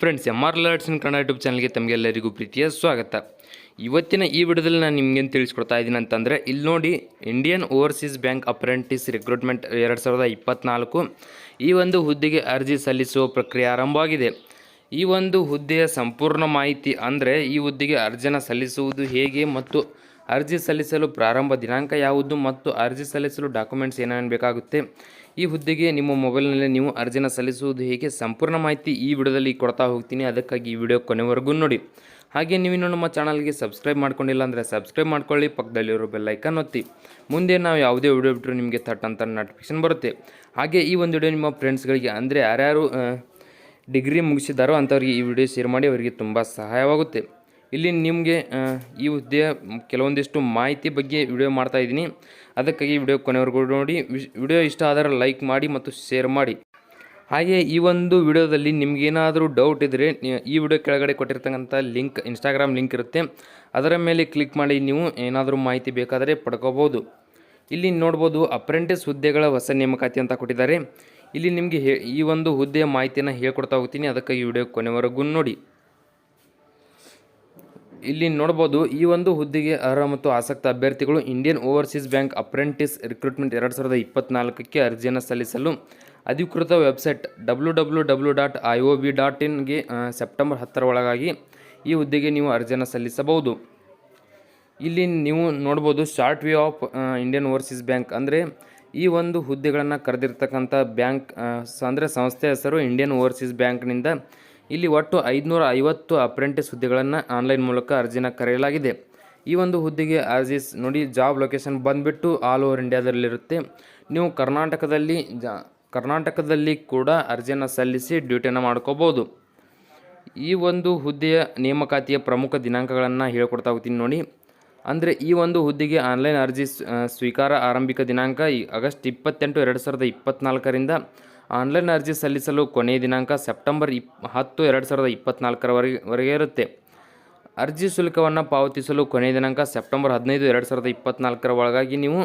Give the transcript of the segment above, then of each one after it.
Friends, MR Alerts ಇನ್ Kannada YouTube ಚಾನಲ್ಗೆ ತಮಗೆಲ್ಲರಿಗೂ ಪ್ರೀತಿಯ ಸ್ವಾಗತ. ಇವತ್ತಿನ ಈ ವಿಡಿಯೋದಲ್ಲಿ ನಾನು ನಿಮಗೇನು ತಿಳಿಸ್ಕೊಡ್ತಾ ಇದ್ದೀನಿ ಅಂತಂದರೆ, ಇಲ್ಲಿ ನೋಡಿ, Indian overseas bank apprentice recruitment 2024 ಈ ಒಂದು ಹುದ್ದೆಗೆ ಅರ್ಜಿ ಸಲ್ಲಿಸುವ ಪ್ರಕ್ರಿಯೆ ಆರಂಭವಾಗಿದೆ. ಈ ಒಂದು ಹುದ್ದೆಯ ಸಂಪೂರ್ಣ ಮಾಹಿತಿ ಅಂದರೆ ಈ ಹುದ್ದೆಗೆ ಅರ್ಜಿನ ಸಲ್ಲಿಸುವುದು ಹೇಗೆ ಮತ್ತು ಅರ್ಜಿ ಸಲ್ಲಿಸಲು ಪ್ರಾರಂಭ ದಿನಾಂಕ ಯಾವುದು ಮತ್ತು ಅರ್ಜಿ ಸಲ್ಲಿಸಲು ಡಾಕ್ಯುಮೆಂಟ್ಸ್ ಏನೇನು ಬೇಕಾಗುತ್ತೆ, ಈ ಹುದ್ದೆಗೆ ನಿಮ್ಮ ಮೊಬೈಲ್ನಲ್ಲಿ ನೀವು ಅರ್ಜಿನ ಸಲ್ಲಿಸುವುದು ಹೇಗೆ, ಸಂಪೂರ್ಣ ಮಾಹಿತಿ ಈ ವಿಡಿಯೋದಲ್ಲಿ ಕೊಡ್ತಾ ಹೋಗ್ತೀನಿ. ಅದಕ್ಕಾಗಿ ಈ ವಿಡಿಯೋ ಕೊನೆವರೆಗೂ ನೋಡಿ. ಹಾಗೆ ನೀವಿನ್ನೂ ನಮ್ಮ ಚಾನಲ್ಗೆ ಸಬ್ಸ್ಕ್ರೈಬ್ ಮಾಡ್ಕೊಂಡಿಲ್ಲ ಅಂದರೆ ಸಬ್ಸ್ಕ್ರೈಬ್ ಮಾಡ್ಕೊಳ್ಳಿ, ಪಕ್ಕದಲ್ಲಿರೋ ಬೆಲ್ ಐಕಾನ್ ಒತ್ತಿ. ಮುಂದೆ ನಾವು ಯಾವುದೇ ವಿಡಿಯೋ ಬಿಟ್ಟರು ನಿಮಗೆ ಥಟ್ ಅಂತ ನೋಟಿಫಿಕೇಶನ್ ಬರುತ್ತೆ. ಹಾಗೆ ಈ ಒಂದು ವಿಡಿಯೋ ನಿಮ್ಮ ಫ್ರೆಂಡ್ಸ್ಗಳಿಗೆ ಅಂದರೆ ಯಾರ್ಯಾರು ಡಿಗ್ರಿ ಮುಗಿಸಿದಾರೋ ಅಂಥವ್ರಿಗೆ ಈ ವಿಡಿಯೋ ಶೇರ್ ಮಾಡಿ, ಅವರಿಗೆ ತುಂಬ ಸಹಾಯವಾಗುತ್ತೆ. ಇಲ್ಲಿ ನಿಮಗೆ ಈ ಹುದ್ದೆಯ ಕೆಲವೊಂದಿಷ್ಟು ಮಾಹಿತಿ ಬಗ್ಗೆ ವಿಡಿಯೋ ಮಾಡ್ತಾಯಿದ್ದೀನಿ. ಅದಕ್ಕಾಗಿ ವಿಡಿಯೋ ಕೊನೆವರೆಗೂ ನೋಡಿ. ವಿಡಿಯೋ ಇಷ್ಟ ಆದರೆ ಲೈಕ್ ಮಾಡಿ ಮತ್ತು ಶೇರ್ ಮಾಡಿ. ಹಾಗೆ ಈ ಒಂದು ವಿಡಿಯೋದಲ್ಲಿ ನಿಮಗೇನಾದರೂ ಡೌಟ್ ಇದ್ದರೆ ಈ ವಿಡಿಯೋ ಕೆಳಗಡೆ ಕೊಟ್ಟಿರ್ತಕ್ಕಂಥ ಲಿಂಕ್, ಇನ್ಸ್ಟಾಗ್ರಾಮ್ ಲಿಂಕ್ ಇರುತ್ತೆ, ಅದರ ಮೇಲೆ ಕ್ಲಿಕ್ ಮಾಡಿ ನೀವು ಏನಾದರೂ ಮಾಹಿತಿ ಬೇಕಾದರೆ ಪಡ್ಕೋಬೋದು. ಇಲ್ಲಿ ನೋಡ್ಬೋದು, ಅಪ್ರೆಂಟಿಸ್ ಹುದ್ದೆಗಳ ಹೊಸ ನೇಮಕಾತಿ ಅಂತ ಕೊಟ್ಟಿದ್ದಾರೆ. ಇಲ್ಲಿ ನಿಮಗೆ ಈ ಒಂದು ಹುದ್ದೆಯ ಮಾಹಿತಿಯನ್ನು ಹೇಳ್ಕೊಡ್ತಾ ಹೋಗ್ತೀನಿ. ಅದಕ್ಕಾಗಿ ವಿಡಿಯೋ ಕೊನೆವರೆಗೂ ನೋಡಿ. ಇಲ್ಲಿ ನೋಡ್ಬೋದು, ಈ ಒಂದು ಹುದ್ದೆಗೆ ಅರ್ಹ ಮತ್ತು ಆಸಕ್ತ ಅಭ್ಯರ್ಥಿಗಳು Indian overseas bank apprentice recruitment 2024ಕ್ಕೆ ಅರ್ಜಿಯನ್ನು ಸಲ್ಲಿಸಲು ಅಧಿಕೃತ ವೆಬ್ಸೈಟ್ www.iob.in ಸೆಪ್ಟೆಂಬರ್ 10 ಒಳಗಾಗಿ ಈ ಹುದ್ದೆಗೆ ನೀವು ಅರ್ಜಿಯನ್ನು ಸಲ್ಲಿಸಬಹುದು. ಇಲ್ಲಿ ನೀವು ನೋಡ್ಬೋದು, short way of Indian overseas bank ಅಂದರೆ ಈ ಒಂದು ಹುದ್ದೆಗಳನ್ನು ಕರೆದಿರ್ತಕ್ಕಂಥ ಬ್ಯಾಂಕ್ ಅಂದರೆ ಸಂಸ್ಥೆ ಹೆಸರು ಇಂಡಿಯನ್ ಓವರ್ಸೀಸ್ ಬ್ಯಾಂಕ್ನಿಂದ ಇಲ್ಲಿ ಒಟ್ಟು 550 ಅಪ್ರೆಂಟಿಸ್ ಹುದ್ದೆಗಳನ್ನು ಆನ್ಲೈನ್ ಮೂಲಕ ಅರ್ಜಿನ ಕರೆಯಲಾಗಿದೆ. ಈ ಒಂದು ಹುದ್ದೆಗೆ ಅರ್ಜಿ ನೋಡಿ, ಜಾಬ್ ಲೊಕೇಶನ್ ಬಂದುಬಿಟ್ಟು ಆಲ್ ಓವರ್ ಇಂಡಿಯಾದಲ್ಲಿರುತ್ತೆ. ನೀವು ಕರ್ನಾಟಕದಲ್ಲಿ ಕೂಡ ಅರ್ಜಿಯನ್ನು ಸಲ್ಲಿಸಿ ಡ್ಯೂಟಿಯನ್ನು ಮಾಡ್ಕೋಬೋದು. ಈ ಒಂದು ಹುದ್ದೆಯ ನೇಮಕಾತಿಯ ಪ್ರಮುಖ ದಿನಾಂಕಗಳನ್ನು ಹೇಳ್ಕೊಡ್ತಾ ಹೋಗ್ತೀನಿ ನೋಡಿ. ಅಂದರೆ ಈ ಒಂದು ಹುದ್ದೆಗೆ ಆನ್ಲೈನ್ ಅರ್ಜಿ ಸ್ವೀಕಾರ ಆರಂಭಿಕ ದಿನಾಂಕ ಆಗಸ್ಟ್ 28, 2024ರಿಂದ ಆನ್ಲೈನ್ ಅರ್ಜಿ ಸಲ್ಲಿಸಲು ಕೊನೆಯ ದಿನಾಂಕ ಸೆಪ್ಟೆಂಬರ್ 10, 2024ವರೆಗೆ ಇರುತ್ತೆ. ಅರ್ಜಿ ಶುಲ್ಕವನ್ನು ಪಾವತಿಸಲು ಕೊನೆಯ ದಿನಾಂಕ ಸೆಪ್ಟೆಂಬರ್ 15, 2024 ಒಳಗಾಗಿ ನೀವು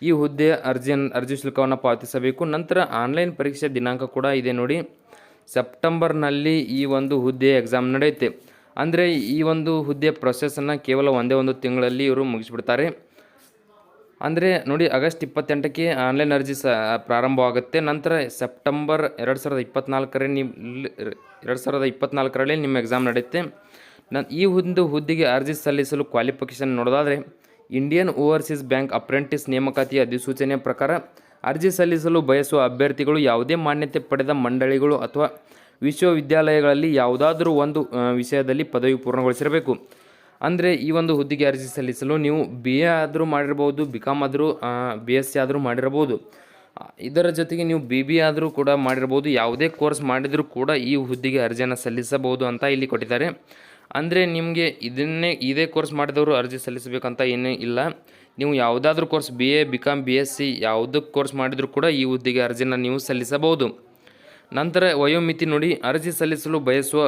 ಈ ಹುದ್ದೆಯ ಅರ್ಜಿ ಶುಲ್ಕವನ್ನು ಪಾವತಿಸಬೇಕು. ನಂತರ ಆನ್ಲೈನ್ ಪರೀಕ್ಷೆ ದಿನಾಂಕ ಕೂಡ ಇದೆ ನೋಡಿ, ಸೆಪ್ಟೆಂಬರ್ನಲ್ಲಿ ಈ ಒಂದು ಹುದ್ದೆಯ ಎಕ್ಸಾಮ್ ನಡೆಯುತ್ತೆ. ಅಂದರೆ ಈ ಒಂದು ಹುದ್ದೆಯ ಪ್ರೊಸೆಸನ್ನು ಕೇವಲ ಒಂದೇ ಒಂದು ತಿಂಗಳಲ್ಲಿ ಇವರು ಮುಗಿಸ್ಬಿಡ್ತಾರೆ. ಅಂದರೆ ನೋಡಿ, ಆಗಸ್ಟ್ 28ಕ್ಕೆ ಆನ್ಲೈನ್ ಅರ್ಜಿ ಪ್ರಾರಂಭವಾಗುತ್ತೆ. ನಂತರ ಸೆಪ್ಟೆಂಬರ್ 2024ರಲ್ಲಿ ನಿಮ್ಮ ಎಕ್ಸಾಮ್ ನಡೆಯುತ್ತೆ. ಈ ಒಂದು ಹುದ್ದೆಗೆ ಅರ್ಜಿ ಸಲ್ಲಿಸಲು ಕ್ವಾಲಿಫಿಕೇಷನ್ ನೋಡೋದಾದರೆ, ಇಂಡಿಯನ್ ಓವರ್ಸೀಸ್ ಬ್ಯಾಂಕ್ ಅಪ್ರೆಂಟಿಸ್ ನೇಮಕಾತಿಯ ಅಧಿಸೂಚನೆಯ ಪ್ರಕಾರ ಅರ್ಜಿ ಸಲ್ಲಿಸಲು ಬಯಸುವ ಅಭ್ಯರ್ಥಿಗಳು ಯಾವುದೇ ಮಾನ್ಯತೆ ಪಡೆದ ಮಂಡಳಿಗಳು ಅಥವಾ ವಿಶ್ವವಿದ್ಯಾಲಯಗಳಲ್ಲಿ ಯಾವುದಾದ್ರೂ ಒಂದು ವಿಷಯದಲ್ಲಿ ಪದವಿ ಪೂರ್ಣಗೊಳಿಸಿರಬೇಕು. ಅಂದರೆ ಈ ಒಂದು ಹುದ್ದೆಗೆ ಅರ್ಜಿ ಸಲ್ಲಿಸಲು ನೀವು BA ಆದರೂ ಮಾಡಿರ್ಬೋದು, BCom ಆದರೂ, BSc ಆದರೂ ಮಾಡಿರ್ಬೋದು. ಇದರ ಜೊತೆಗೆ ನೀವು BBA ಆದರೂ ಕೂಡ ಮಾಡಿರ್ಬೋದು. ಯಾವುದೇ ಕೋರ್ಸ್ ಮಾಡಿದರೂ ಕೂಡ ಈ ಹುದ್ದೆಗೆ ಅರ್ಜಿಯನ್ನು ಸಲ್ಲಿಸಬಹುದು ಅಂತ ಇಲ್ಲಿ ಕೊಟ್ಟಿದ್ದಾರೆ. ಅಂದರೆ ನಿಮಗೆ ಇದೇ ಕೋರ್ಸ್ ಮಾಡಿದವರು ಅರ್ಜಿ ಸಲ್ಲಿಸಬೇಕಂತ ಏನೂ ಇಲ್ಲ. ನೀವು ಯಾವುದಾದ್ರೂ ಕೋರ್ಸ್ BA, BCom, BSc ಯಾವುದಕ್ಕೆ ಕೋರ್ಸ್ ಮಾಡಿದರೂ ಕೂಡ ಈ ಹುದ್ದೆಗೆ ಅರ್ಜಿನ ನೀವು ಸಲ್ಲಿಸಬಹುದು. ನಂತರ ವಯೋಮಿತಿ ನೋಡಿ, ಅರ್ಜಿ ಸಲ್ಲಿಸಲು ಬಯಸುವ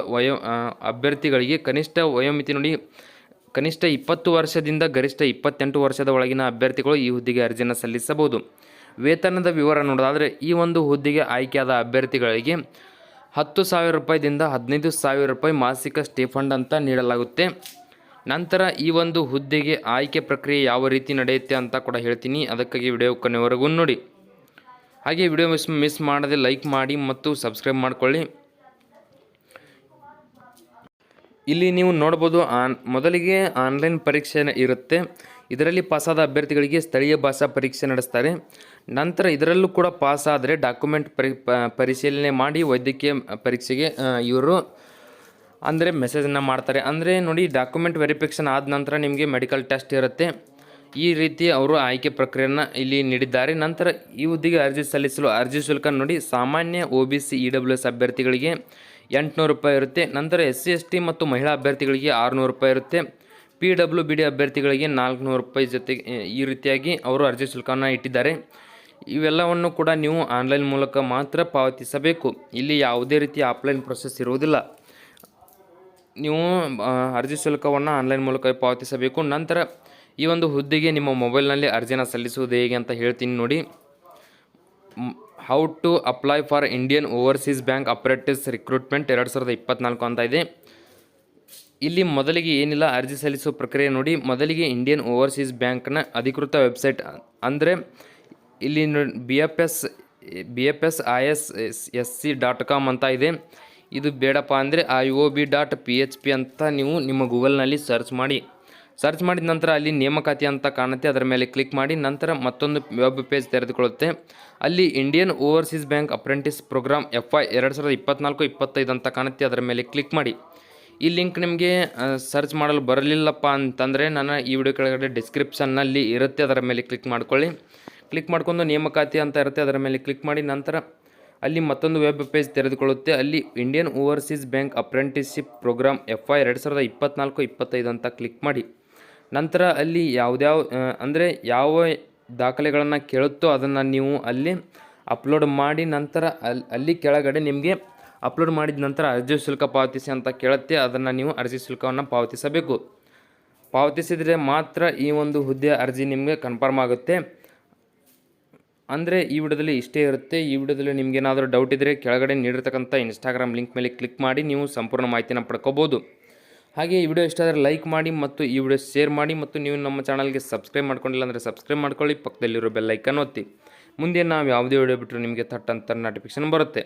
ಅಭ್ಯರ್ಥಿಗಳಿಗೆ ಕನಿಷ್ಠ ವಯೋಮಿತಿ ನೋಡಿ, ಕನಿಷ್ಠ 20 ವರ್ಷದಿಂದ ಗರಿಷ್ಠ 28 ವರ್ಷದ ಒಳಗಿನ ಅಭ್ಯರ್ಥಿಗಳು ಈ ಹುದ್ದೆಗೆ ಅರ್ಜಿಯನ್ನು ಸಲ್ಲಿಸಬಹುದು. ವೇತನದ ವಿವರ ನೋಡೋದಾದರೆ, ಈ ಒಂದು ಹುದ್ದೆಗೆ ಆಯ್ಕೆಯಾದ ಅಭ್ಯರ್ಥಿಗಳಿಗೆ 10,000 ರೂಪಾಯಿದಿಂದ 15,000 ರೂಪಾಯಿ ಮಾಸಿಕ ಸ್ಟೇಫಂಡ್ ಅಂತ ನೀಡಲಾಗುತ್ತೆ. ನಂತರ ಈ ಒಂದು ಹುದ್ದೆಗೆ ಆಯ್ಕೆ ಪ್ರಕ್ರಿಯೆ ಯಾವ ರೀತಿ ನಡೆಯುತ್ತೆ ಅಂತ ಕೂಡ ಹೇಳ್ತೀನಿ. ಅದಕ್ಕಾಗಿ ವಿಡಿಯೋ ಕೊನೆವರೆಗೂ ನೋಡಿ. ಹಾಗೆ ವಿಡಿಯೋ ಮಿಸ್ ಮಾಡದೆ ಲೈಕ್ ಮಾಡಿ ಮತ್ತು ಸಬ್ಸ್ಕ್ರೈಬ್ ಮಾಡಿಕೊಳ್ಳಿ. ಇಲ್ಲಿ ನೀವು ನೋಡ್ಬೋದು, ಮೊದಲಿಗೆ ಆನ್ಲೈನ್ ಪರೀಕ್ಷೆ ಇರುತ್ತೆ. ಇದರಲ್ಲಿ ಪಾಸಾದ ಅಭ್ಯರ್ಥಿಗಳಿಗೆ ಸ್ಥಳೀಯ ಭಾಷಾ ಪರೀಕ್ಷೆ ನಡೆಸ್ತಾರೆ. ನಂತರ ಇದರಲ್ಲೂ ಕೂಡ ಪಾಸಾದರೆ ಡಾಕ್ಯುಮೆಂಟ್ ಪರಿಶೀಲನೆ ಮಾಡಿ ವೈದ್ಯಕೀಯ ಪರೀಕ್ಷೆಗೆ ಇವರು ಅಂದರೆ ಮೆಸೇಜನ್ನು ಮಾಡ್ತಾರೆ. ಅಂದರೆ ನೋಡಿ, ಡಾಕ್ಯುಮೆಂಟ್ ವೆರಿಫಿಕೇಷನ್ ಆದ ನಂತರ ನಿಮಗೆ ಮೆಡಿಕಲ್ ಟೆಸ್ಟ್ ಇರುತ್ತೆ. ಈ ರೀತಿ ಅವರು ಆಯ್ಕೆ ಪ್ರಕ್ರಿಯೆಯನ್ನು ಇಲ್ಲಿ ನೀಡಿದ್ದಾರೆ. ನಂತರ ಈ ಹುದ್ದೆಗೆ ಅರ್ಜಿ ಸಲ್ಲಿಸಲು ಅರ್ಜಿ ಶುಲ್ಕ ನೋಡಿ, ಸಾಮಾನ್ಯ OBC EWS ಅಭ್ಯರ್ಥಿಗಳಿಗೆ 800 ರೂಪಾಯಿ ಇರುತ್ತೆ. ನಂತರ SC ST ಮತ್ತು ಮಹಿಳಾ ಅಭ್ಯರ್ಥಿಗಳಿಗೆ 600 ರೂಪಾಯಿ ಇರುತ್ತೆ. PWBD ಅಭ್ಯರ್ಥಿಗಳಿಗೆ 400 ರೂಪಾಯಿ ಜೊತೆಗೆ ಈ ರೀತಿಯಾಗಿ ಅವರು ಅರ್ಜಿ ಶುಲ್ಕವನ್ನು ಇಟ್ಟಿದ್ದಾರೆ. ಇವೆಲ್ಲವನ್ನು ಕೂಡ ನೀವು ಆನ್ಲೈನ್ ಮೂಲಕ ಮಾತ್ರ ಪಾವತಿಸಬೇಕು. ಇಲ್ಲಿ ಯಾವುದೇ ರೀತಿಯ ಆಫ್ಲೈನ್ ಪ್ರೊಸೆಸ್ ಇರುವುದಿಲ್ಲ. ನೀವು ಅರ್ಜಿ ಶುಲ್ಕವನ್ನು ಆನ್ಲೈನ್ ಮೂಲಕ ಪಾವತಿಸಬೇಕು. ನಂತರ ಈ ಒಂದು ಹುದ್ದೆಗೆ ನಿಮ್ಮ ಮೊಬೈಲ್ನಲ್ಲಿ ಅರ್ಜಿನ ಸಲ್ಲಿಸುವುದು ಹೇಗೆ ಅಂತ ಹೇಳ್ತೀನಿ ನೋಡಿ. How to apply for Indian overseas bank apprentice recruitment 2024 ಅಂತ ಇದೆ. ಇಲ್ಲಿ ಮೊದಲಿಗೆ ಏನಿಲ್ಲ, ಅರ್ಜಿ ಸಲ್ಲಿಸುವ ಪ್ರಕ್ರಿಯೆ ನೋಡಿ. ಮೊದಲಿಗೆ ಇಂಡಿಯನ್ ಓವರ್ಸೀಸ್ ಬ್ಯಾಂಕ್ನ ಅಧಿಕೃತ ವೆಬ್ಸೈಟ್ ಅಂದರೆ ಇಲ್ಲಿ BFSISSC.com ಅಂತ ಇದೆ. ಇದು ಬೇಡಪ್ಪ ಅಂದರೆ IOB.PHP ಅಂತ ನೀವು ನಿಮ್ಮ ಗೂಗಲ್ನಲ್ಲಿ ಸರ್ಚ್ ಮಾಡಿದ ನಂತರ ಅಲ್ಲಿ ನೇಮಕಾತಿ ಅಂತ ಕಾಣುತ್ತೆ, ಅದರ ಮೇಲೆ ಕ್ಲಿಕ್ ಮಾಡಿ. ನಂತರ ಮತ್ತೊಂದು ವೆಬ್ ಪೇಜ್ ತೆರೆದುಕೊಳ್ಳುತ್ತೆ. ಅಲ್ಲಿ Indian overseas bank apprentice program FY 2024-25 ಅಂತ ಕಾಣುತ್ತೆ, ಅದರ ಮೇಲೆ ಕ್ಲಿಕ್ ಮಾಡಿ. ಈ ಲಿಂಕ್ ನಿಮಗೆ ಸರ್ಚ್ ಮಾಡಲು ಬರಲಿಲ್ಲಪ್ಪ ಅಂತಂದರೆ ನನ್ನ ಈ ವಿಡಿಯೋ ಕೆಳಗಡೆ ಡಿಸ್ಕ್ರಿಪ್ಷನ್ನಲ್ಲಿ ಇರುತ್ತೆ, ಅದರ ಮೇಲೆ ಕ್ಲಿಕ್ ಮಾಡ್ಕೊಳ್ಳಿ. ಕ್ಲಿಕ್ ಮಾಡ್ಕೊಂಡು ನೇಮಕಾತಿ ಅಂತ ಇರುತ್ತೆ, ಅದರ ಮೇಲೆ ಕ್ಲಿಕ್ ಮಾಡಿ. ನಂತರ ಅಲ್ಲಿ ಮತ್ತೊಂದು ವೆಬ್ ಪೇಜ್ ತೆರೆದುಕೊಳ್ಳುತ್ತೆ. ಅಲ್ಲಿ Indian overseas bank apprenticeship program FY 2024-25 ಅಂತ ಕ್ಲಿಕ್ ಮಾಡಿ. ನಂತರ ಅಲ್ಲಿ ಅಂದರೆ ಯಾವ ದಾಖಲೆಗಳನ್ನು ಕೇಳುತ್ತೋ ಅದನ್ನು ನೀವು ಅಲ್ಲಿ ಅಪ್ಲೋಡ್ ಮಾಡಿ. ನಂತರ ಅಲ್ಲಿ ಕೆಳಗಡೆ ನಿಮಗೆ ಅಪ್ಲೋಡ್ ಮಾಡಿದ ನಂತರ ಅರ್ಜಿ ಶುಲ್ಕ ಪಾವತಿಸಿ ಅಂತ ಕೇಳುತ್ತೆ, ಅದನ್ನು ನೀವು ಅರ್ಜಿ ಶುಲ್ಕವನ್ನು ಪಾವತಿಸಬೇಕು. ಪಾವತಿಸಿದರೆ ಮಾತ್ರ ಈ ಒಂದು ಹುದ್ದೆಯ ಅರ್ಜಿ ನಿಮಗೆ ಕನ್ಫರ್ಮ್ ಆಗುತ್ತೆ. ಅಂದರೆ ಈ ವಿಡಿಯೋದಲ್ಲಿ ಇಷ್ಟೇ ಇರುತ್ತೆ. ಈ ವಿಡಿಯೋದಲ್ಲಿ ನಿಮಗೇನಾದರೂ ಡೌಟ್ ಇದ್ದರೆ ಕೆಳಗಡೆ ನೀಡಿರ್ತಕ್ಕಂಥ ಇನ್ಸ್ಟಾಗ್ರಾಮ್ ಲಿಂಕ್ ಮೇಲೆ ಕ್ಲಿಕ್ ಮಾಡಿ ನೀವು ಸಂಪೂರ್ಣ ಮಾಹಿತಿನ ಪಡ್ಕೋಬೋದು. ಹಾಗೆ ಈ ವಿಡಿಯೋ ಇಷ್ಟ ಆದರೆ ಲೈಕ್ ಮಾಡಿ ಮತ್ತು ಈ ವಿಡಿಯೋ ಶೇರ್ ಮಾಡಿ ಮತ್ತು ನೀವು ನಮ್ಮ ಚಾನಲ್ಗೆ ಸಬ್ಸ್ಕ್ರೈಬ್ ಮಾಡ್ಕೊಂಡಿಲ್ಲ ಅಂದರೆ ಸಬ್ಸ್ಕ್ರೈಬ್ ಮಾಡ್ಕೊಳ್ಳಿ, ಪಕ್ಕದಲ್ಲಿರೋ ಬೆಲ್ ಐಕನ್ ಒತ್ತಿ. ಮುಂದೆ ನಾವು ಯಾವುದೇ ವಿಡಿಯೋ ಬಿಟ್ಟರು ನಿಮಗೆ ಥಟ್ ನೋಟಿಫಿಕೇಶನ್ ಬರುತ್ತೆ.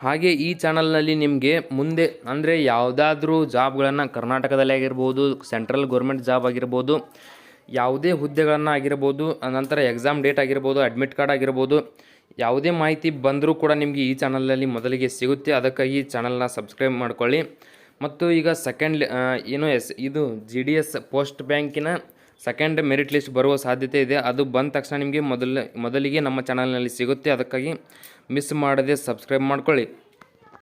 ಹಾಗೆ ಈ ಚಾನಲ್ನಲ್ಲಿ ನಿಮಗೆ ಮುಂದೆ ಅಂದರೆ ಯಾವುದಾದ್ರೂ ಜಾಬ್ಗಳನ್ನು ಕರ್ನಾಟಕದಲ್ಲಿ ಆಗಿರ್ಬೋದು, ಸೆಂಟ್ರಲ್ ಗೌರ್ಮೆಂಟ್ ಜಾಬ್ ಆಗಿರ್ಬೋದು, ಯಾವುದೇ ಹುದ್ದೆಗಳನ್ನು ಆಗಿರ್ಬೋದು, ನಂತರ ಎಕ್ಸಾಮ್ ಡೇಟ್ ಆಗಿರ್ಬೋದು, ಅಡ್ಮಿಟ್ ಕಾರ್ಡ್ ಆಗಿರ್ಬೋದು, ಯಾವುದೇ ಮಾಹಿತಿ ಬಂದರೂ ಕೂಡ ನಿಮಗೆ ಈ ಚಾನಲ್ನಲ್ಲಿ ಮೊದಲಿಗೆ ಸಿಗುತ್ತೆ. ಅದಕ್ಕಾಗಿ ಈ ಚಾನಲ್ನ ಸಬ್ಸ್ಕ್ರೈಬ್ ಮಾಡ್ಕೊಳ್ಳಿ. ಮತ್ತು ಈಗ ಇದು GDS ಪೋಸ್ಟ್ ಬ್ಯಾಂಕಿನ ಸೆಕೆಂಡ್ ಮೆರಿಟ್ ಲಿಸ್ಟ್ ಬರುವ ಸಾಧ್ಯತೆ ಇದೆ. ಅದು ಬಂದ ತಕ್ಷಣ ನಿಮಗೆ ಮೊದಲಿಗೆ ನಮ್ಮ ಚಾನಲ್ನಲ್ಲಿ ಸಿಗುತ್ತೆ. ಅದಕ್ಕಾಗಿ ಮಿಸ್ ಮಾಡದೆ ಸಬ್ಸ್ಕ್ರೈಬ್ ಮಾಡ್ಕೊಳ್ಳಿ.